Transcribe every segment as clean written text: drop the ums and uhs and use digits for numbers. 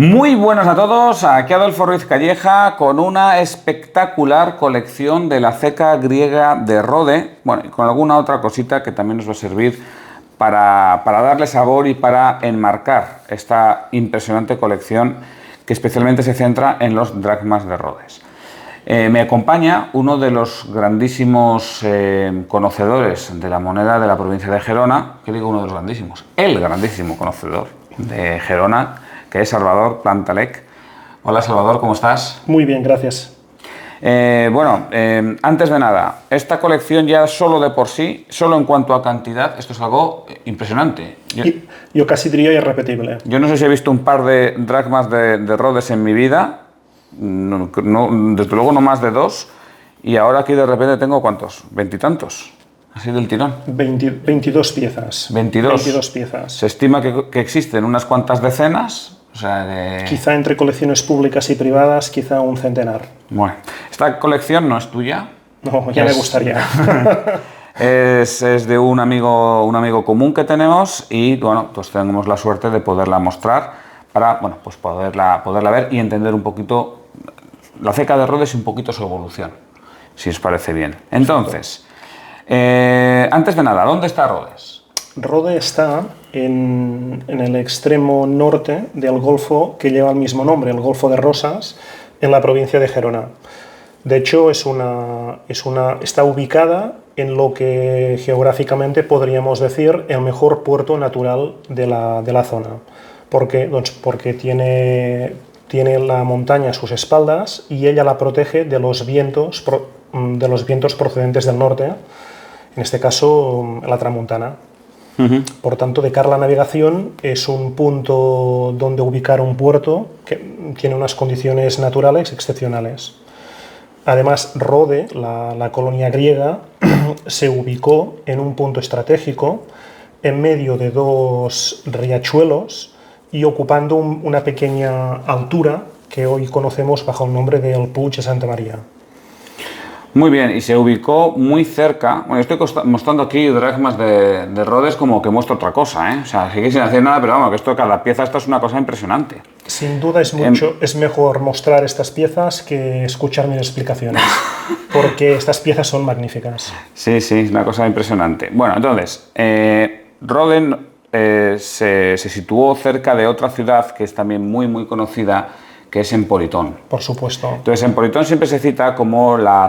Muy buenas a todos, aquí Adolfo Ruiz Calleja con una espectacular colección de la ceca griega de Rode, bueno, y con alguna otra cosita que también nos va a servir para darle sabor y para enmarcar esta impresionante colección que especialmente se centra en los dracmas de Rhodes. Me acompaña uno de los grandísimos conocedores de la moneda de la provincia de Gerona, que digo uno de los grandísimos, el grandísimo conocedor de Gerona, que es Salvador Plantalec. Hola Salvador, ¿cómo estás? Muy bien, gracias. Antes de nada, esta colección ya solo de por sí, solo en cuanto a cantidad, esto es algo impresionante. Yo casi diría irrepetible. Yo no sé si he visto un par de dracmas de Rhodes en mi vida, desde luego no más de 2, y ahora aquí de repente tengo ¿cuántos? ¿Veintitantos? Así del tirón. 22 piezas. 22 piezas. Se estima que existen unas cuantas decenas. O sea, Quizá entre colecciones públicas y privadas, quizá un centenar. Bueno, esta colección no es tuya. No, ya me gustaría. Es de un amigo común que tenemos y bueno, pues tenemos la suerte de poderla mostrar para bueno, pues poderla ver y entender un poquito la ceca de Rhodes y un poquito su evolución, si os parece bien. Entonces, antes de nada, ¿dónde está Rhodes? Rhodes está en el extremo norte del golfo que lleva el mismo nombre, el Golfo de Rosas, en la provincia de Gerona. De hecho, está ubicada en lo que geográficamente podríamos decir el mejor puerto natural de la zona. ¿Por qué? Porque tiene la montaña a sus espaldas y ella la protege de los vientos procedentes del norte, en este caso la tramuntana. Por tanto, de cara a la navegación es un punto donde ubicar un puerto que tiene unas condiciones naturales excepcionales. Además, Rode, la colonia griega, se ubicó en un punto estratégico en medio de dos riachuelos y ocupando una pequeña altura que hoy conocemos bajo el nombre del Puig de Santa María. Muy bien, y se ubicó muy cerca. Bueno, estoy mostrando aquí dracmas de Rhodes como que muestro otra cosa, ¿eh? O sea, sigue sin hacer nada, pero vamos, que esto, cada pieza esta es una cosa impresionante. Sin duda es mejor mostrar estas piezas que escuchar mis explicaciones, porque estas piezas son magníficas. Sí, es una cosa impresionante. Bueno, entonces, Rhodes se situó cerca de otra ciudad que es también muy conocida, que es Emporitón. Por supuesto. Entonces, Emporitón siempre se cita como la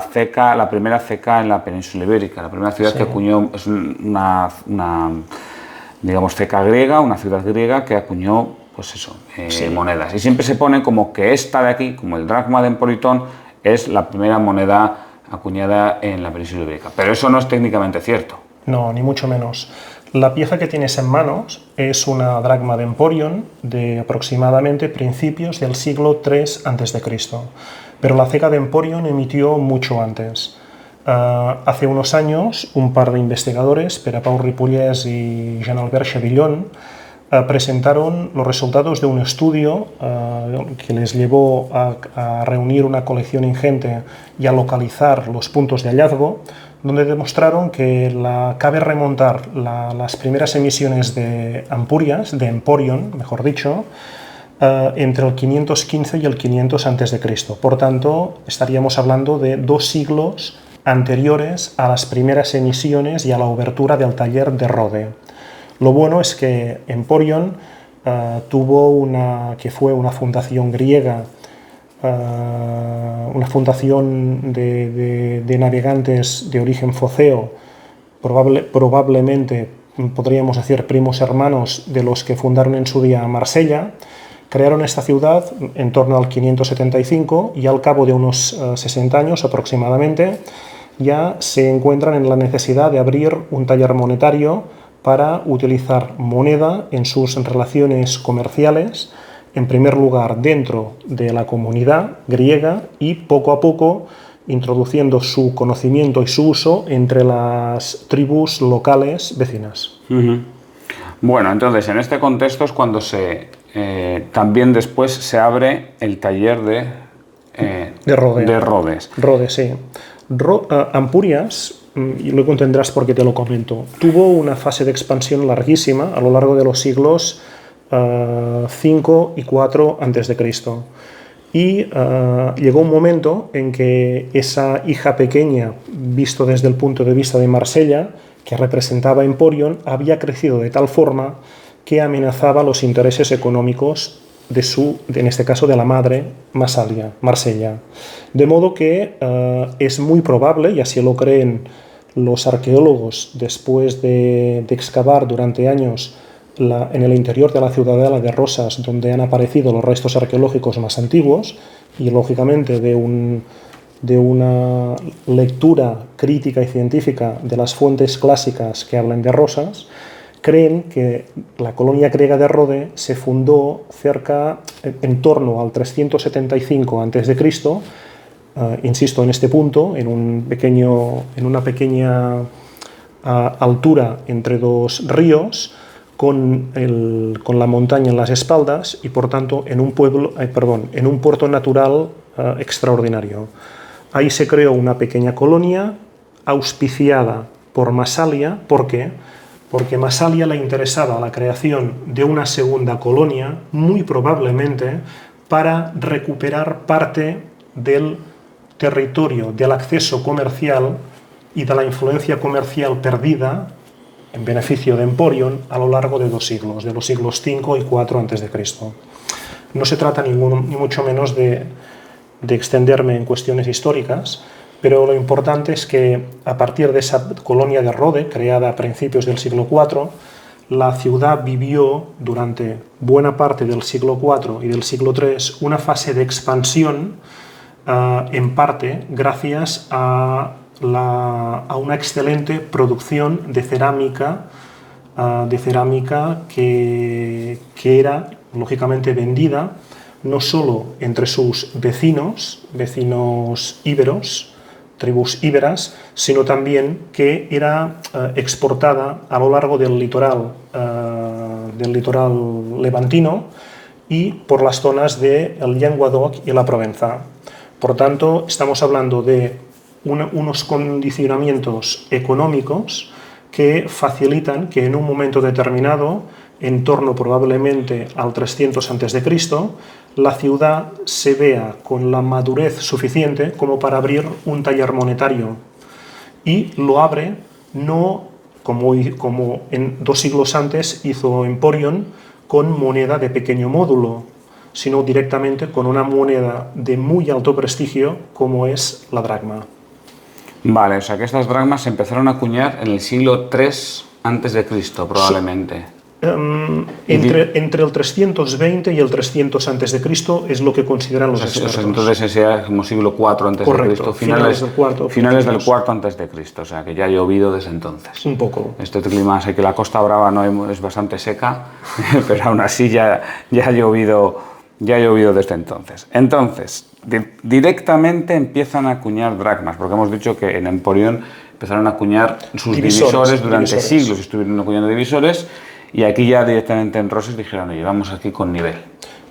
primera ceca en la península ibérica, la primera ciudad que acuñó, es una digamos, ceca griega, una ciudad griega que acuñó, pues eso, monedas. Y siempre se pone como que esta de aquí, como el dracma de Emporitón, es la primera moneda acuñada en la península ibérica. Pero eso no es técnicamente cierto. No, ni mucho menos. La pieza que tienes en manos es una dracma de Emporion de aproximadamente principios del siglo III a.C., pero la ceca de Emporion emitió mucho antes. Hace unos años, un par de investigadores, Pere Pau Ripollès y Jean-Albert Chavillon, presentaron los resultados de un estudio que les llevó a reunir una colección ingente y a localizar los puntos de hallazgo, donde demostraron que cabe remontar las primeras emisiones de Ampurias, de Emporion, mejor dicho, entre el 515 y el 500 a.C. Por tanto, estaríamos hablando de 2 siglos anteriores a las primeras emisiones y a la obertura del taller de Rode. Lo bueno es que Emporion que fue una fundación griega, una fundación de navegantes de origen foceo, probablemente podríamos decir primos hermanos de los que fundaron en su día Marsella. Crearon esta ciudad en torno al 575 y al cabo de unos 60 años aproximadamente ya se encuentran en la necesidad de abrir un taller monetario para utilizar moneda en sus relaciones comerciales, en primer lugar dentro de la comunidad griega y poco a poco introduciendo su conocimiento y su uso entre las tribus locales vecinas. Bueno, entonces en este contexto es cuando también después se abre el taller de Rhodes. Rhodes, sí. Ampurias, y luego entenderás por qué te lo comento, tuvo una fase de expansión larguísima a lo largo de los siglos 5 y 4 antes de Cristo. Y llegó un momento en que esa hija pequeña, visto desde el punto de vista de Marsella, que representaba Emporion, había crecido de tal forma que amenazaba los intereses económicos en este caso de la madre Marsella. De modo que es muy probable, y así lo creen los arqueólogos después de excavar durante años en el interior de la ciudadela de Rosas, donde han aparecido los restos arqueológicos más antiguos, y lógicamente de una lectura crítica y científica de las fuentes clásicas que hablan de Rosas, creen que la colonia griega de Rode se fundó en torno al 375 a.C., insisto en este punto, en una pequeña altura entre dos ríos, con la montaña en las espaldas y por tanto en un puerto natural extraordinario. Ahí se creó una pequeña colonia auspiciada por Massalia. ¿Por qué? Porque Massalia le interesaba la creación de una segunda colonia, muy probablemente para recuperar parte del territorio, del acceso comercial y de la influencia comercial perdida en beneficio de Emporion a lo largo de 2 siglos, de los siglos 5 y 4 a.C. No se trata ni mucho menos de extenderme en cuestiones históricas, pero lo importante es que a partir de esa colonia de Rode, creada a principios del siglo IV, la ciudad vivió durante buena parte del siglo IV y del siglo III una fase de expansión, en parte gracias a una excelente producción de cerámica que era lógicamente vendida no solo entre sus vecinos íberos, tribus íberas, sino también que era exportada a lo largo del litoral levantino y por las zonas del Languedoc y la Provenza. Por tanto, estamos hablando de unos condicionamientos económicos que facilitan que en un momento determinado, en torno probablemente al 300 a.C., la ciudad se vea con la madurez suficiente como para abrir un taller monetario. Y lo abre no como en 2 siglos antes hizo Emporion, con moneda de pequeño módulo, sino directamente con una moneda de muy alto prestigio como es la dracma. Vale, o sea que estas dracmas se empezaron a acuñar en el siglo III a.C., probablemente. Sí. Entre el 320 y el 300 a.C. es lo que consideran los expertos. Entonces ese era como siglo IV a.C. Correcto, finales del cuarto a.C., o sea que ya ha llovido desde entonces. Un poco. Este clima, sé que la Costa Brava no es bastante seca, pero aún así ya ha llovido desde entonces. Entonces, directamente empiezan a acuñar dracmas, porque hemos dicho que en Emporion empezaron a acuñar sus divisores durante siglos, estuvieron acuñando divisores. Y aquí ya directamente en Rosas dijeron, oye, vamos aquí con nivel.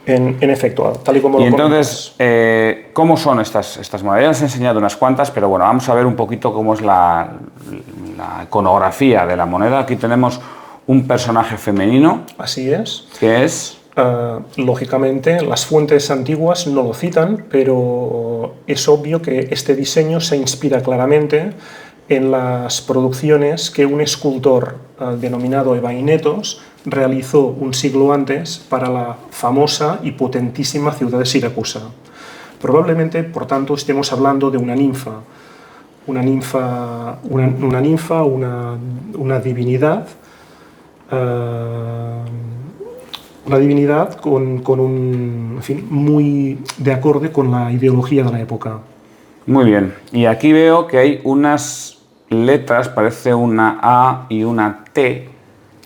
En efecto, tal y como lo comentas. Y entonces, ¿cómo son estas monedas? Ya les he enseñado unas cuantas, pero bueno, vamos a ver un poquito cómo es la iconografía de la moneda. Aquí tenemos un personaje femenino. Así es. Que es... lógicamente, las fuentes antiguas no lo citan, pero es obvio que este diseño se inspira claramente en las producciones que un escultor denominado Evainetos realizó un siglo antes para la famosa y potentísima ciudad de Siracusa. Probablemente, por tanto, estemos hablando de una divinidad, una divinidad con un, en fin, muy de acorde con la ideología de la época. Muy bien, y aquí veo que hay unas letras, parece una A y una T.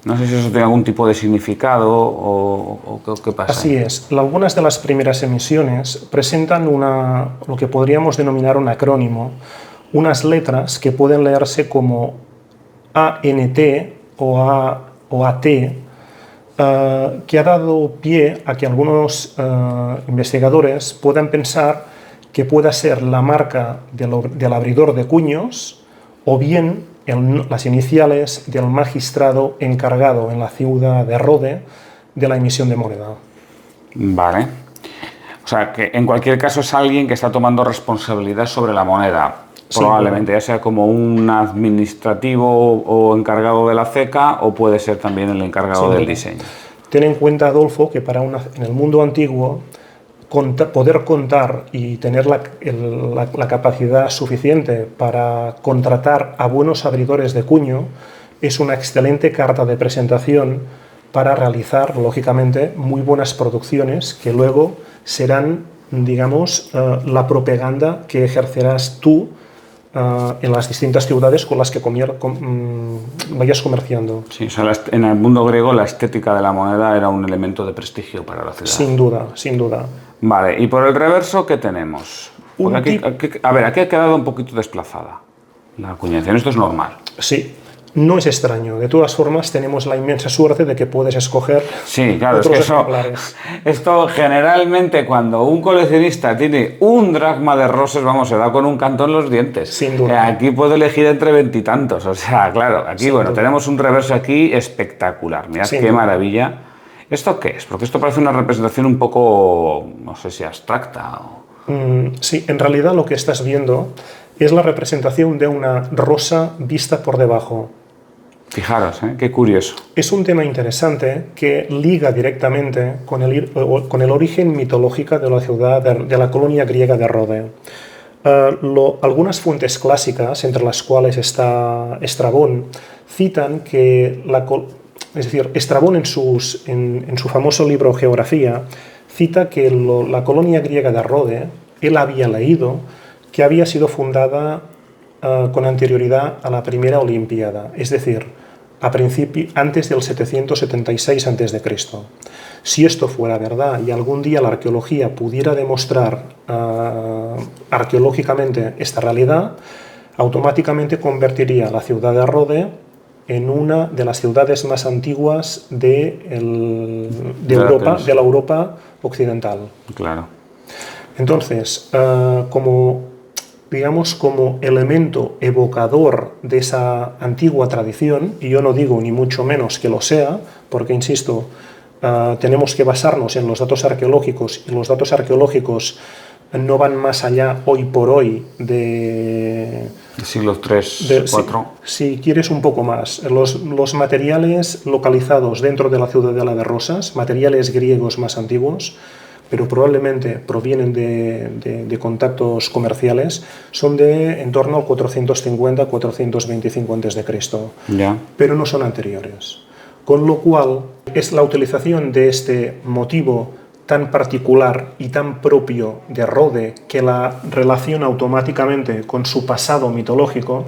No sé si eso tiene algún tipo de significado o qué pasa. Así es. Algunas de las primeras emisiones presentan lo que podríamos denominar un acrónimo, unas letras que pueden leerse como ANT o AT, que ha dado pie a que algunos investigadores puedan pensar que pueda ser la marca del abridor de cuños o bien las iniciales del magistrado encargado en la ciudad de Rode de la emisión de moneda. Vale. O sea, que en cualquier caso es alguien que está tomando responsabilidad sobre la moneda. Probablemente, ya sea como un administrativo o encargado de la ceca, o puede ser también el encargado del diseño. Ten en cuenta, Adolfo, que en el mundo antiguo poder contar y tener la capacidad suficiente para contratar a buenos abridores de cuño es una excelente carta de presentación para realizar, lógicamente, muy buenas producciones que luego serán, digamos, la propaganda que ejercerás tú en las distintas ciudades con las que vayas comerciando. Sí, o sea, en el mundo griego la estética de la moneda era un elemento de prestigio para la ciudad. Sin duda, sin duda. Vale, y por el reverso, ¿qué tenemos? Aquí ha quedado un poquito desplazada la acuñación. Esto es normal. Sí. No es extraño. De todas formas, tenemos la inmensa suerte de que puedes escoger otros ejemplares. Esto generalmente cuando un coleccionista tiene un dracma de rosas, vamos, se da con un canto en los dientes. Sin duda. Aquí puede elegir entre veintitantos. O sea, claro, aquí tenemos un reverso aquí espectacular. Mirad qué maravilla. ¿Esto qué es? Porque esto parece una representación un poco, no sé si abstracta o... Sí, en realidad lo que estás viendo es la representación de una rosa vista por debajo. Fijaros, qué curioso. Es un tema interesante que liga directamente con el origen mitológico de la ciudad, de la colonia griega de Rode. Algunas fuentes clásicas, entre las cuales está Estrabón, citan que Estrabón en su famoso libro Geografía cita que la colonia griega de Rode, él había leído que había sido fundada con anterioridad a la primera Olimpiada, es decir, antes del 776 a.C. Si esto fuera verdad y algún día la arqueología pudiera demostrar arqueológicamente esta realidad, automáticamente convertiría la ciudad de Rode en una de las ciudades más antiguas de Europa, de la Europa occidental. Claro. Entonces, como elemento evocador de esa antigua tradición, y yo no digo ni mucho menos que lo sea, porque, insisto, tenemos que basarnos en los datos arqueológicos, y los datos arqueológicos no van más allá, hoy por hoy, de siglos III, IV. Si quieres un poco más, los materiales localizados dentro de la ciudadela de Rosas, materiales griegos más antiguos, pero probablemente provienen de contactos comerciales, son de en torno al 450-425 a.C., pero no son anteriores. Con lo cual, es la utilización de este motivo tan particular y tan propio de Rode, que la relaciona automáticamente con su pasado mitológico,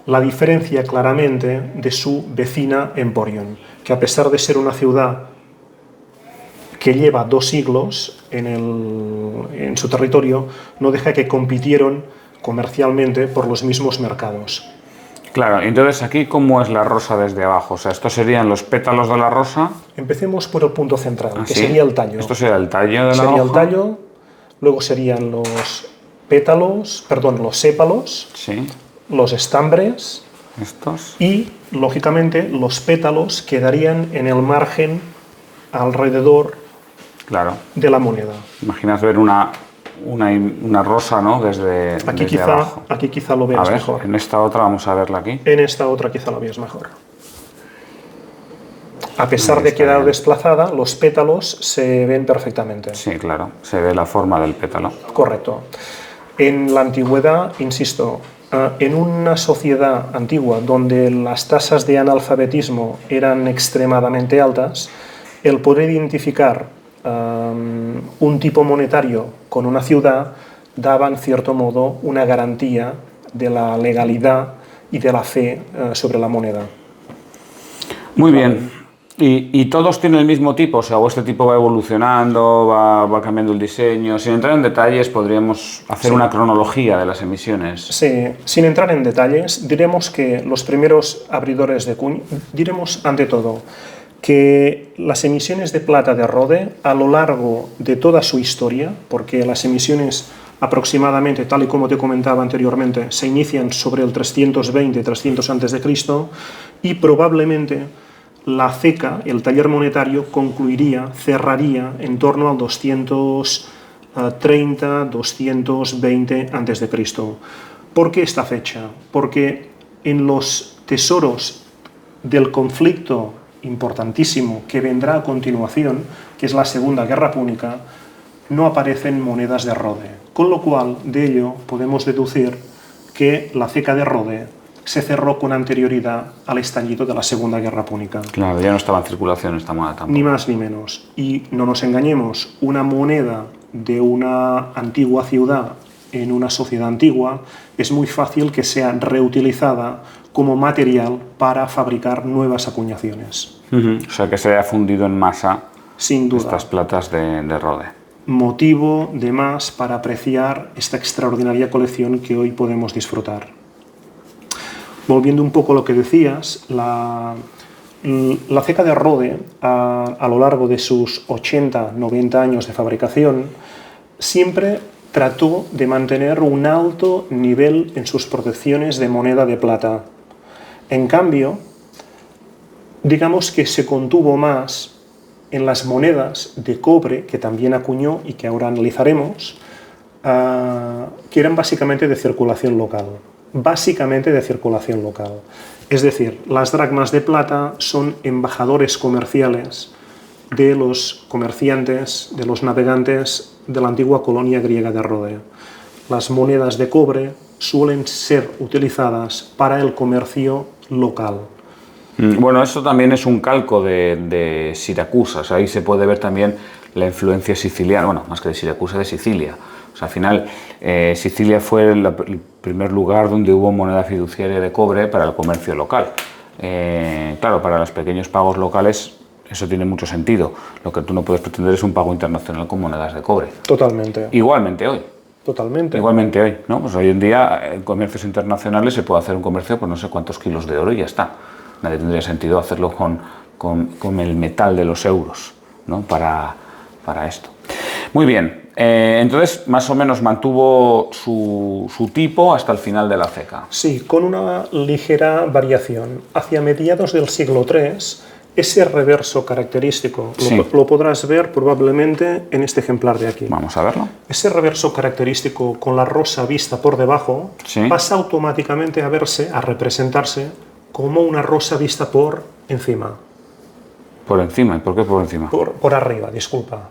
la diferencia claramente de su vecina Emporion, que a pesar de ser una ciudad que lleva 2 siglos en su territorio, no deja que compitieron comercialmente por los mismos mercados. Claro, entonces aquí, ¿cómo es la rosa desde abajo? O sea, ¿estos serían los pétalos de la rosa? Empecemos por el punto central, que sería el tallo. Esto sería el tallo de la hoja. Sería el tallo, luego serían los sépalos, los estambres, y, lógicamente, los pétalos quedarían en el margen alrededor de la moneda. Imaginas ver una rosa, ¿no? Desde abajo. Aquí quizá lo veas mejor. En esta otra vamos a verla aquí. En esta otra quizá lo veas mejor. A pesar de quedar desplazada, los pétalos se ven perfectamente. Sí, claro, se ve la forma del pétalo. Correcto. En la antigüedad, insisto, en una sociedad antigua donde las tasas de analfabetismo eran extremadamente altas, el poder identificar un tipo monetario con una ciudad daba, en cierto modo, una garantía de la legalidad y de la fe sobre la moneda. Muy bien. ¿Y todos tienen el mismo tipo? O sea, ¿o este tipo va evolucionando, va cambiando el diseño? Sin entrar en detalles, podríamos hacer una cronología de las emisiones. Sí, sin entrar en detalles, diremos que los primeros abridores de cuña, diremos ante todo que las emisiones de plata de Rode, a lo largo de toda su historia, porque las emisiones aproximadamente, tal y como te comentaba anteriormente, se inician sobre el 320-300 a.C., y probablemente la ceca, el taller monetario, cerraría en torno al 230, 220 a.C. ¿Por qué esta fecha? Porque en los tesoros del conflicto importantísimo que vendrá a continuación, que es la Segunda Guerra Púnica, no aparecen monedas de Rode, con lo cual de ello podemos deducir que la ceca de Rode se cerró con anterioridad al estallido de la Segunda Guerra Púnica. Claro, ya no estaba en circulación esta moneda tampoco. Ni más ni menos. Y no nos engañemos, una moneda de una antigua ciudad en una sociedad antigua es muy fácil que sea reutilizada como material para fabricar nuevas acuñaciones. O sea, que se haya fundido en masa, sin duda, estas platas de Rode. Motivo de más para apreciar esta extraordinaria colección que hoy podemos disfrutar. Volviendo un poco a lo que decías, la ceca de Rode, a lo largo de sus 80-90 años de fabricación, siempre trató de mantener un alto nivel en sus protecciones de moneda de plata. En cambio, digamos que se contuvo más en las monedas de cobre, que también acuñó y que ahora analizaremos, que eran básicamente de circulación local. Es decir, las dracmas de plata son embajadores comerciales de los comerciantes, de los navegantes de la antigua colonia griega de Rode. Las monedas de cobre suelen ser utilizadas para el comercio local. Bueno, eso también es un calco de Siracusa, o sea, ahí se puede ver también la influencia siciliana, bueno, más que de Siracusa, de Sicilia. O sea, al final, Sicilia fue el primer lugar donde hubo moneda fiduciaria de cobre para el comercio local. Claro, para los pequeños pagos locales eso tiene mucho sentido. Lo que tú no puedes pretender es un pago internacional con monedas de cobre. Totalmente. Igualmente hoy. Totalmente. Igualmente hoy, ¿no? Pues hoy en día en comercios internacionales se puede hacer un comercio por no sé cuántos kilos de oro y ya está. Nadie tendría sentido hacerlo con el metal de los euros, ¿no? Para esto. Muy bien, entonces más o menos mantuvo su tipo hasta el final de la ceca. Sí, con una ligera variación. Hacia mediados del siglo III, ese reverso característico, Sí. lo podrás ver probablemente en este ejemplar de aquí. Vamos a verlo. Ese reverso característico con la rosa vista por debajo Sí. pasa automáticamente a representarse como una rosa vista por encima. Por encima, ¿y por qué por encima? Por arriba, disculpa.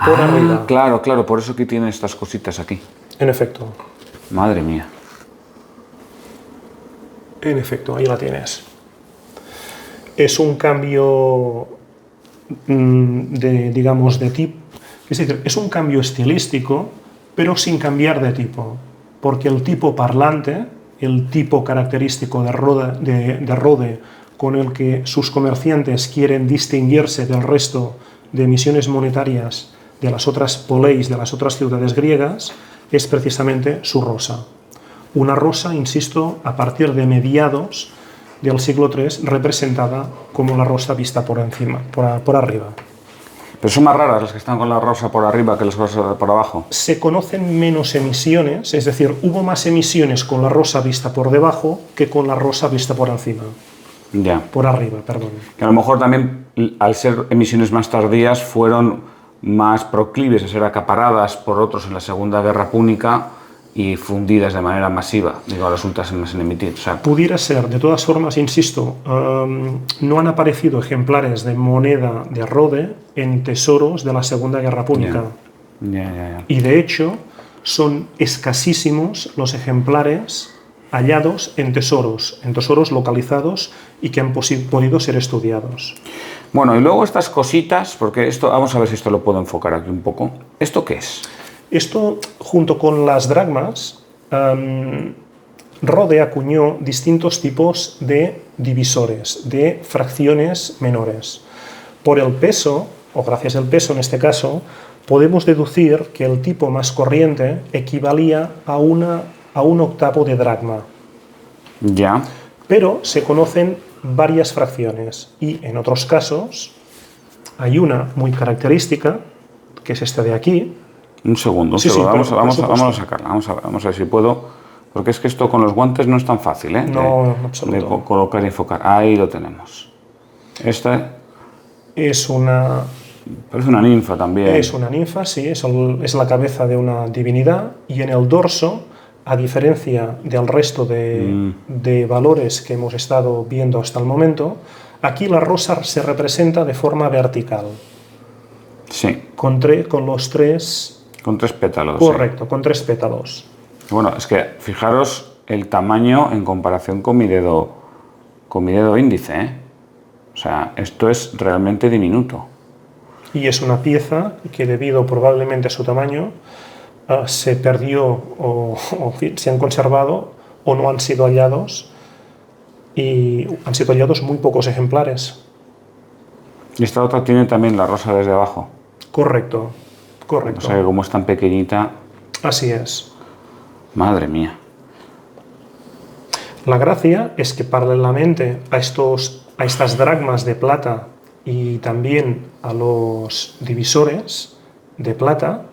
Por arriba. Claro, claro, por eso que tiene estas cositas aquí. En efecto. Madre mía. En efecto, ahí la tienes. Es un cambio de tipo. Es decir, es un cambio estilístico, pero sin cambiar de tipo. Porque el tipo parlante, el tipo característico de Rode, con el que sus comerciantes quieren distinguirse del resto de emisiones monetarias de las otras poleis, de las otras ciudades griegas, es precisamente su rosa. Una rosa, insisto, a partir de mediados del siglo III, representada como la rosa vista por encima, por arriba. Pero son más raras las que están con la rosa por arriba que las rosas por abajo. Se conocen menos emisiones, es decir, hubo más emisiones con la rosa vista por debajo que con la rosa vista por encima. Ya. Por arriba, perdón. Que a lo mejor también, al ser emisiones más tardías, fueron más proclives a ser acaparadas por otros en la Segunda Guerra Púnica y fundidas de manera masiva, digo, las últimas en emitir. O sea, pudiera ser, de todas formas, insisto, no han aparecido ejemplares de moneda de Rode en tesoros de la Segunda Guerra Púnica. Ya. Y de hecho, son escasísimos los ejemplares hallados en tesoros localizados y que han podido ser estudiados. Bueno, y luego estas cositas, porque esto, vamos a ver si esto lo puedo enfocar aquí un poco. ¿Esto qué es? Esto, junto con las dracmas, Rode acuñó distintos tipos de divisores, de fracciones menores. Por el peso, o gracias al peso en este caso, podemos deducir que el tipo más corriente equivalía a un octavo de dracma. Ya. Pero se conocen varias fracciones y en otros casos hay una muy característica, que es esta de aquí. Un segundo, Sí, vamos pero a sacarla, vamos a ver si puedo, porque es que esto con los guantes no es tan fácil, ¿eh? No, en absoluto. De colocar y enfocar. Ahí lo tenemos. Esta Es una, parece una ninfa también. es una ninfa, sí, es la cabeza de una divinidad, y en el dorso, a diferencia del resto de valores que hemos estado viendo hasta el momento, aquí la rosa se representa de forma vertical, Sí, con los tres, con 3 pétalos. correcto, con 3 pétalos. Sí. Bueno, es que fijaros el tamaño en comparación con mi dedo índice, ¿eh? O sea, esto es realmente diminuto. Y es una pieza que, debido probablemente a su tamaño, se perdió o se han conservado o no han sido hallados, y han sido hallados muy pocos ejemplares. Y esta otra tiene también la rosa desde abajo. Correcto, O correcto. sea que como es tan pequeñita, Así es. madre mía. La gracia es que, paralelamente a estas dracmas de plata y también a los divisores de plata,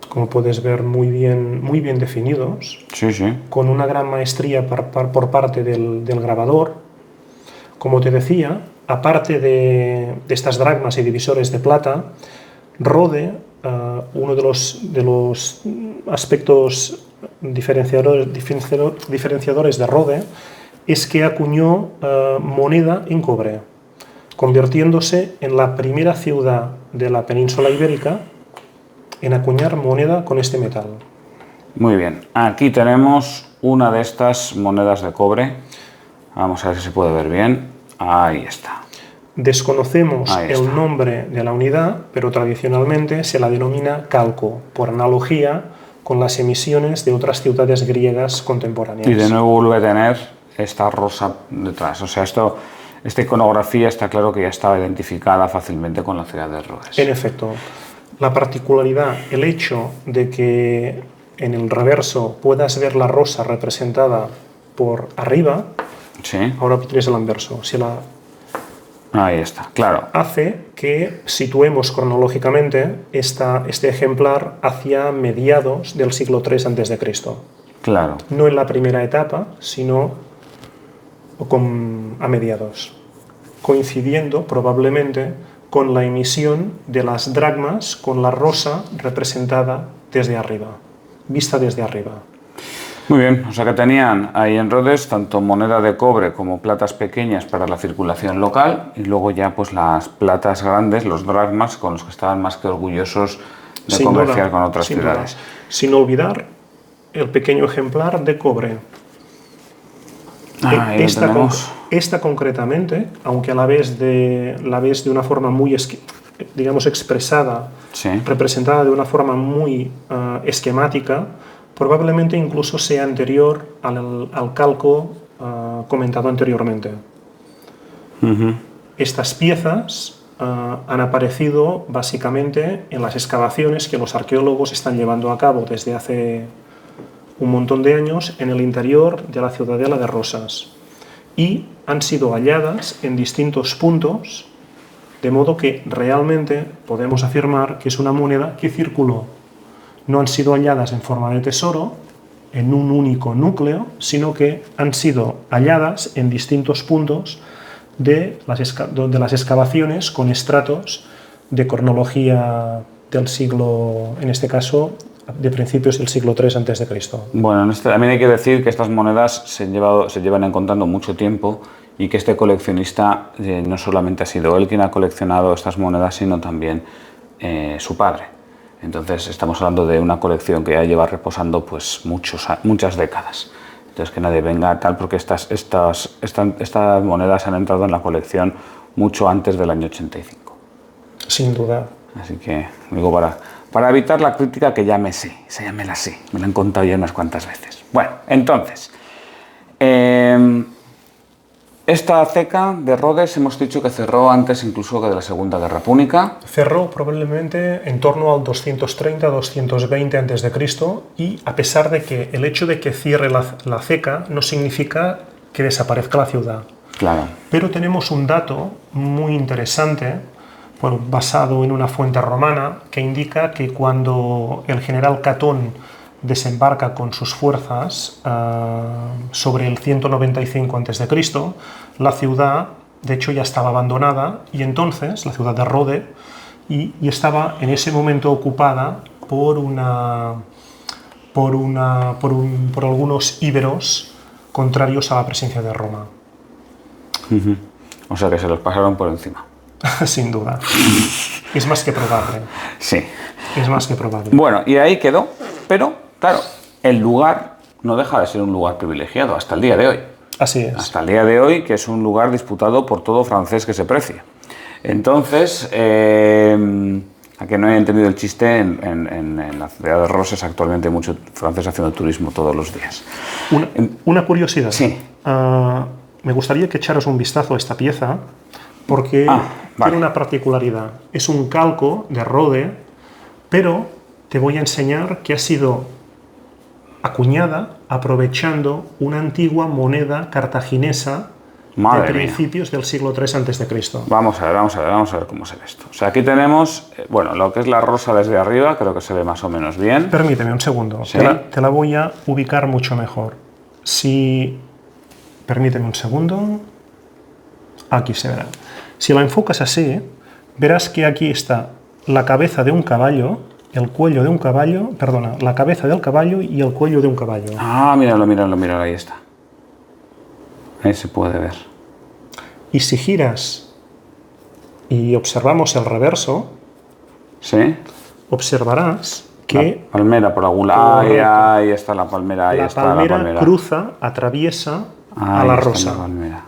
como puedes ver, muy bien definidos, Sí, sí. con una gran maestría por parte del grabador. Como te decía, aparte de estas dracmas y divisores de plata, Rode, uno de los aspectos diferenciadores de Rode es que acuñó moneda en cobre, convirtiéndose en la primera ciudad de la península ibérica en acuñar moneda con este metal. Muy bien. Aquí tenemos una de estas monedas de cobre. Vamos a ver si se puede ver bien. Ahí está. Desconocemos Ahí está. el nombre de la unidad, pero tradicionalmente se la denomina calco, por analogía con las emisiones de otras ciudades griegas contemporáneas. Y de nuevo vuelve a tener esta rosa detrás. O sea, esta iconografía está claro que ya estaba identificada fácilmente con la ciudad de Rhodes. En efecto, la particularidad, el hecho de que en el reverso puedas ver la rosa representada por arriba, Sí. ahora tienes el anverso, Ahí está, claro. hace que situemos cronológicamente este ejemplar hacia mediados del siglo III a.C. Claro. No en la primera etapa, sino a mediados, coincidiendo probablemente con la emisión de las dracmas con la rosa representada desde arriba, vista desde arriba. Muy bien, o sea que tenían ahí en Rhodes tanto moneda de cobre como platas pequeñas para la circulación local, y luego ya pues las platas grandes, los dracmas, con los que estaban más que orgullosos de Sin comerciar duda, con otras sin ciudades. duda. Sin olvidar el pequeño ejemplar de cobre. Ahí lo tenemos. Esta concretamente, aunque la ves de una forma muy, digamos, expresada, Sí. representada de una forma muy esquemática, probablemente incluso sea anterior al calco comentado anteriormente. Estas piezas han aparecido básicamente en las excavaciones que los arqueólogos están llevando a cabo desde hace un montón de años en el interior de la ciudadela de Rosas, y han sido halladas en distintos puntos, de modo que realmente podemos afirmar que es una moneda que circuló. No han sido halladas en forma de tesoro, en un único núcleo, sino que han sido halladas en distintos puntos de las excavaciones con estratos de cronología del siglo, en este caso, de principios del siglo III a.C. Bueno, también hay que decir que estas monedas se llevan encontrando mucho tiempo, y que este coleccionista no solamente ha sido él quien ha coleccionado estas monedas, sino también su padre. Entonces estamos hablando de una colección que ya lleva reposando pues muchas décadas. Entonces que nadie venga tal, porque estas monedas han entrado en la colección mucho antes del año 85. Sin duda. Así que digo, para evitar la crítica, que ya me sé, esa ya me la sé, me la han contado ya unas cuantas veces. Bueno, entonces, esta ceca de Rhodes hemos dicho que cerró antes incluso que de la Segunda Guerra Púnica. Cerró probablemente en torno al 230-220 a.C. y a pesar de que el hecho de que cierre la ceca no significa que desaparezca la ciudad. Claro. Pero tenemos un dato muy interesante, basado en una fuente romana, que indica que cuando el general Catón desembarca con sus fuerzas sobre el 195 a.C., la ciudad de hecho ya estaba abandonada, y entonces la ciudad de Rode y estaba en ese momento ocupada por algunos íberos contrarios a la presencia de Roma. O sea que se los pasaron por encima. Sin duda. Es más que probable. Sí. Es más que probable. Bueno, y ahí quedó, pero claro, el lugar no deja de ser un lugar privilegiado hasta el día de hoy. Así es. Hasta el día de hoy, que es un lugar disputado por todo francés que se precie. Entonces, a que no haya entendido el chiste, en la ciudad de Roses actualmente hay mucho francés haciendo turismo todos los días. Una curiosidad. Sí. Me gustaría que echaras un vistazo a esta pieza, porque tiene una particularidad. Es un calco de Rode, pero te voy a enseñar que ha sido acuñada aprovechando una antigua moneda cartaginesa de principios del siglo III a.C. Vamos a ver cómo se ve esto. O sea, aquí tenemos, bueno, lo que es la rosa desde arriba, creo que se ve más o menos bien. Permíteme un segundo, ¿Sí? te la voy a ubicar mucho mejor. Permíteme un segundo. Aquí se verá. Si la enfocas así, verás que aquí está la cabeza de un caballo, el cuello de un caballo, perdona, la cabeza del caballo y el cuello de un caballo. Ah, míralo, ahí está. Ahí se puede ver. Y si giras y observamos el reverso, ¿sí? Observarás que la palmera por algún lado. Ahí está la palmera. Ahí la está palmera la palmera. Cruza, atraviesa a Ahí la está rosa. la palmera.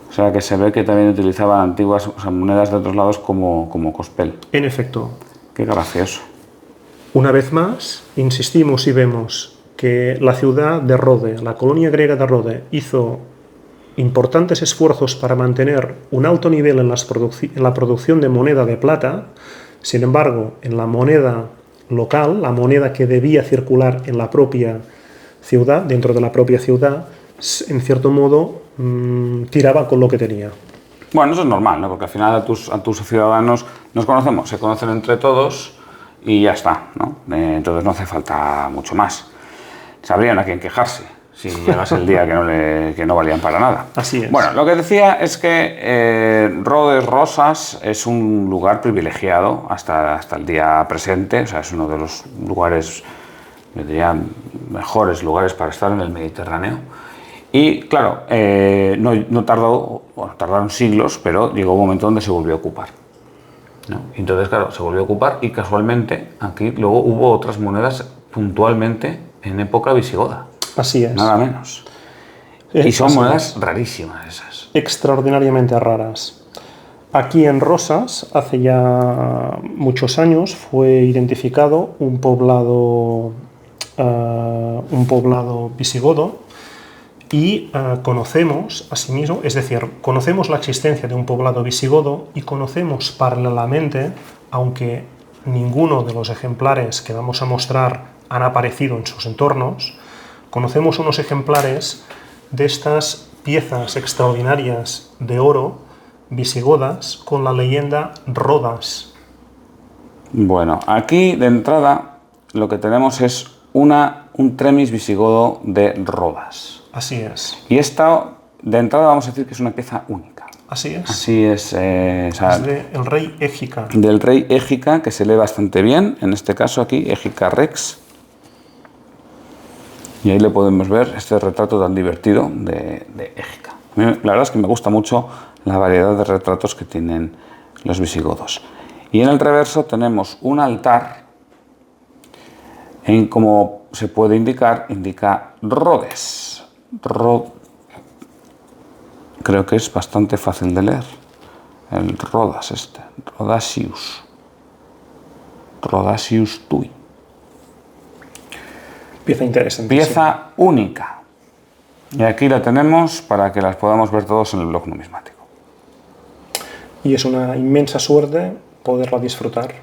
O sea que se ve que también utilizaban antiguas, o sea, monedas de otros lados como cospel. En efecto. Qué gracioso. Una vez más, insistimos y vemos que la ciudad de Rode, la colonia griega de Rode, hizo importantes esfuerzos para mantener un alto nivel en la producción de moneda de plata. Sin embargo, en la moneda local, la moneda que debía circular en la propia ciudad, dentro de la propia ciudad, en cierto modo tiraba con lo que tenía. Bueno, eso es normal, ¿no? Porque al final a tus ciudadanos nos conocemos, se conocen entre todos y ya está, ¿no? Entonces no hace falta mucho más. Sabrían a quién quejarse si llegase el día que no valían para nada. Así es. Bueno, lo que decía es que Rodes Rosas es un lugar privilegiado hasta el día presente, o sea, es uno de los lugares, yo diría, mejores lugares para estar en el Mediterráneo. Y claro, no tardó, bueno, tardaron siglos, pero llegó un momento donde se volvió a ocupar, ¿no? Entonces, claro, se volvió a ocupar y casualmente aquí luego hubo otras monedas puntualmente en época visigoda. Así es. Nada menos. Y son monedas rarísimas esas. Extraordinariamente raras. Aquí en Rosas, hace ya muchos años, fue identificado un poblado visigodo. Y conocemos, asimismo, es decir, conocemos la existencia de un poblado visigodo y conocemos paralelamente, aunque ninguno de los ejemplares que vamos a mostrar han aparecido en sus entornos, conocemos unos ejemplares de estas piezas extraordinarias de oro visigodas con la leyenda Rodas. Bueno, aquí de entrada lo que tenemos es un tremis visigodo de Rodas. Así es. Y esta, de entrada, vamos a decir que es una pieza única. Así es. Así es. Es del rey Égica. Del rey Égica, que se lee bastante bien. En este caso aquí, Égica Rex. Y ahí le podemos ver este retrato tan divertido de Égica. A mí, la verdad es que me gusta mucho la variedad de retratos que tienen los visigodos. Y en el reverso tenemos un altar, como se puede indica Rodes. Creo que es bastante fácil de leer. El Rodas Rodasius Tui. Pieza interesante. Pieza única. Y aquí la tenemos para que las podamos ver todos en el blog numismático. Y es una inmensa suerte poderla disfrutar.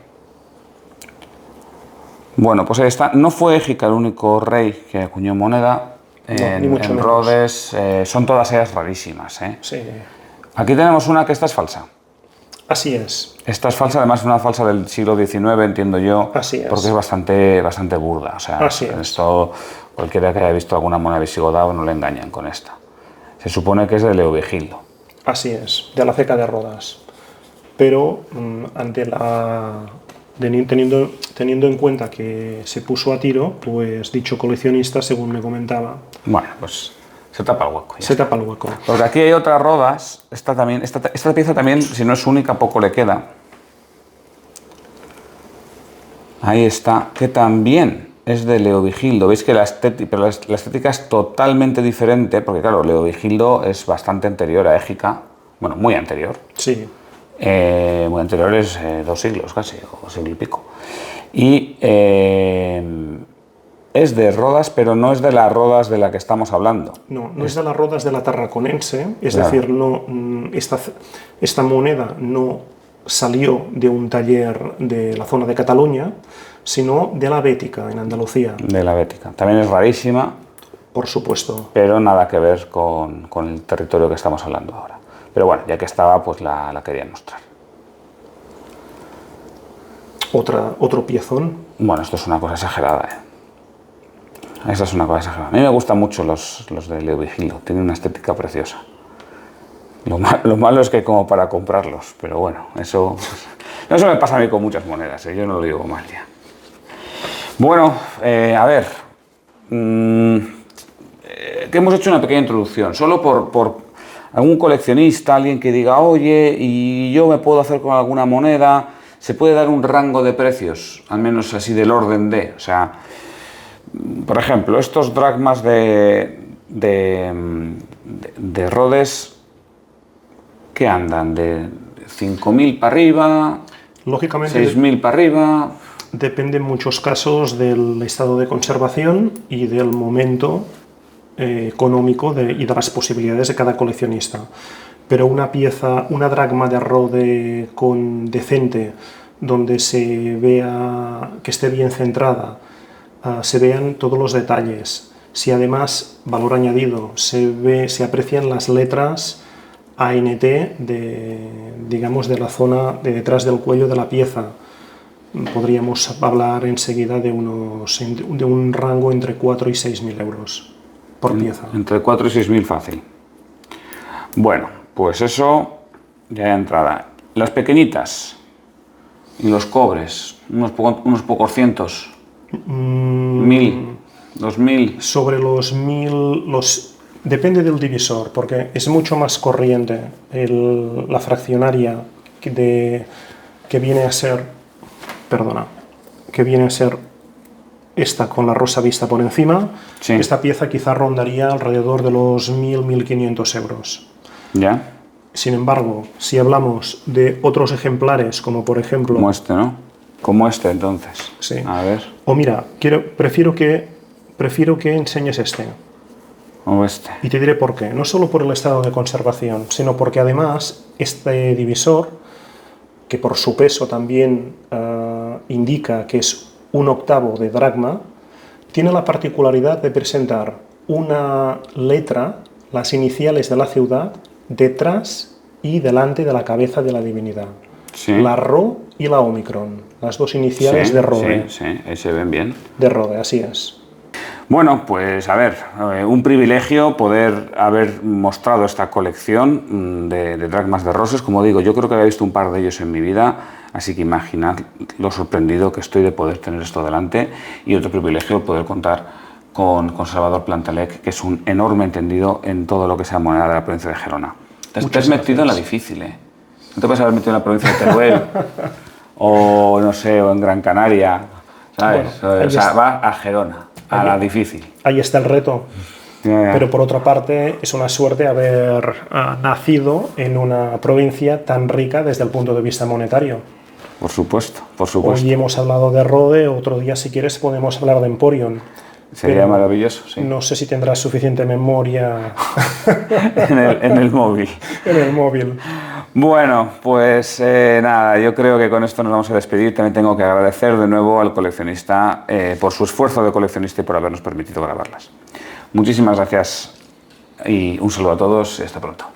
Bueno, pues ahí está. No fue Égica el único rey que acuñó moneda. En Rodes son todas ellas rarísimas, ¿eh? Sí. Aquí tenemos una que esta es falsa. Así es. Esta es falsa, además es una falsa del siglo XIX, entiendo yo, Así es. porque es bastante burda. O sea, Así es. Esto, cualquiera que haya visto alguna moneda visigoda no le engañan con esta. Se supone que es de Leovigildo. Así es, de la ceca de Rodas. Pero teniendo en cuenta que se puso a tiro, pues dicho coleccionista, según me comentaba, Bueno, pues se tapa el hueco. se tapa el hueco. Porque aquí hay otras Rodas. Esta pieza también, si no es única, poco le queda. Ahí está, que también es de Leovigildo. Veis que la estética es totalmente diferente, porque claro, Leovigildo es bastante anterior a Égica. Bueno, muy anterior. Sí. Muy anterior es 2 siglos casi, o siglo y pico. Y es de Rodas, pero no es de las Rodas de la que estamos hablando. No es de las Rodas de la Tarraconense, es Claro. decir, esta moneda no salió de un taller de la zona de Cataluña, sino de la Bética, en Andalucía, De la Bética. También es rarísima, por supuesto. pero nada que ver con el territorio que estamos hablando ahora. Pero bueno, ya que estaba, pues la quería mostrar. Otro piezón. Bueno, esto es una cosa exagerada, ¿eh? Esa es una cosa exagerada. A mí me gustan mucho los de Leovigildo, tienen una estética preciosa. Lo malo es que como para comprarlos, pero bueno, eso me pasa a mí con muchas monedas, ¿eh? Yo no lo digo mal ya. Bueno, a ver, que hemos hecho una pequeña introducción, solo por algún coleccionista, alguien que diga, oye, y yo me puedo hacer con alguna moneda, se puede dar un rango de precios, al menos así del orden de, o sea, por ejemplo, estos dracmas de Rhodes, ¿qué andan? ¿De 5.000 para arriba? Lógicamente, ¿6.000 para arriba? depende en muchos casos del estado de conservación y del momento económico y de las posibilidades de cada coleccionista. Pero una dracma de Rode decente, donde se vea que esté bien centrada, se vean todos los detalles, si además, valor añadido, se aprecian las letras ANT digamos, de la zona de detrás del cuello de la pieza, podríamos hablar enseguida de un rango entre 4 y 6.000 euros por pieza. Entre 4 y 6.000 fácil. Bueno, pues eso ya de entrada. Las pequeñitas y los cobres, unos pocos cientos. 1.000, 2.000. Sobre los 1.000, depende del divisor, porque es mucho más corriente la fraccionaria que viene a ser, esta con la rosa vista por encima. Sí. Esta pieza quizá rondaría alrededor de los 1.000-1.500 euros. ¿Ya? Sin embargo, si hablamos de otros ejemplares, como por ejemplo... Como este, ¿no? Como este, entonces. Sí. A ver. O mira, prefiero que enseñes este. O este. Y te diré por qué. No solo por el estado de conservación, sino porque además este divisor, que por su peso también indica que es 1/8 de dracma, tiene la particularidad de presentar una letra, las iniciales de la ciudad, detrás y delante de la cabeza de la divinidad. Sí. La Rho y la Omicron, las dos iniciales Sí, de Rode. sí, ahí se ven bien. De Rode, así es. Bueno, pues a ver, un privilegio poder haber mostrado esta colección de dracmas de Roses. Como digo, yo creo que había visto un par de ellos en mi vida, así que imaginad lo sorprendido que estoy de poder tener esto delante, y otro privilegio poder contar con Salvador Plantalec, que es un enorme entendido en todo lo que sea moneda de la provincia de Gerona. Te has metido en la difícil, ¿eh? No te puedes haber metido en la provincia de Teruel o no sé, o en Gran Canaria, ¿sabes? Bueno, o sea, va a Gerona, a la difícil. Ahí está el reto. Ya. Pero por otra parte, es una suerte haber nacido en una provincia tan rica desde el punto de vista monetario. Por supuesto, por supuesto. Hoy hemos hablado de Rode, otro día, si quieres, podemos hablar de Emporion. Sería maravilloso, sí. No sé si tendrás suficiente memoria en el móvil. en el móvil. Bueno, pues nada, yo creo que con esto nos vamos a despedir. También tengo que agradecer de nuevo al coleccionista por su esfuerzo de coleccionista y por habernos permitido grabarlas. Muchísimas gracias y un saludo a todos y hasta pronto.